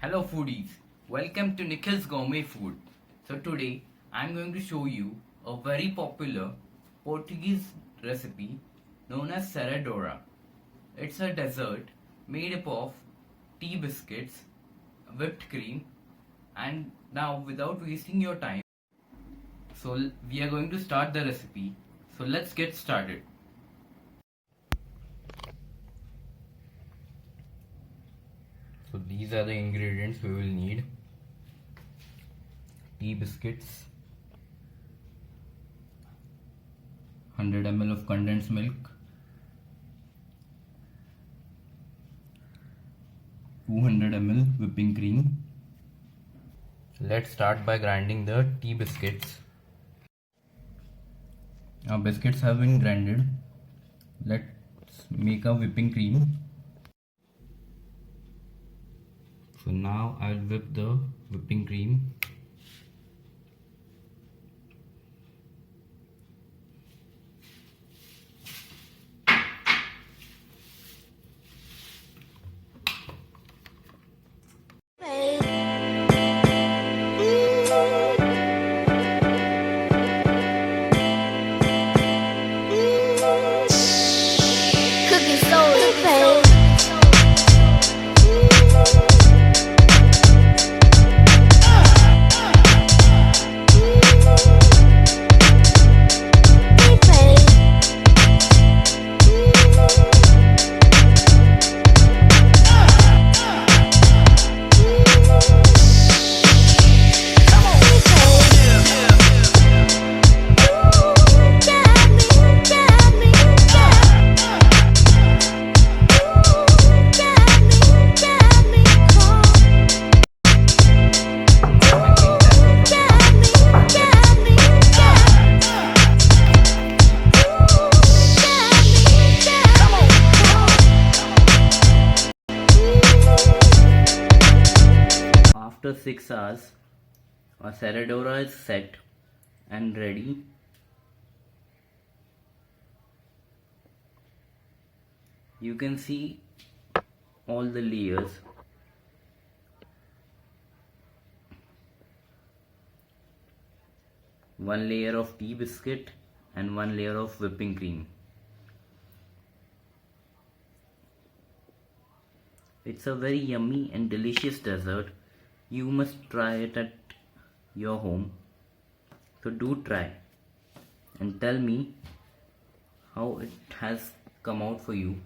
Hello foodies, welcome to Nikhil's Gourmet Food. So today I'm going to show you a very popular Portuguese recipe known as Serradura. It's a dessert made up of tea biscuits, whipped cream, and now without wasting your time, so we are going to start the recipe. So let's get started. So these are the ingredients we will need: tea biscuits, 100 ml of condensed milk, 200 ml whipping cream. Let's start by grinding the tea biscuits. Our biscuits have been grinded. Let's make a whipping cream. So now I'll whip the whipping cream. After 6 hours, our Serradura is set and ready. You can see all the layers. One layer of tea biscuit and one layer of whipping cream. It's a very yummy and delicious dessert. You must try it at your home. So do try and tell me how it has come out for you.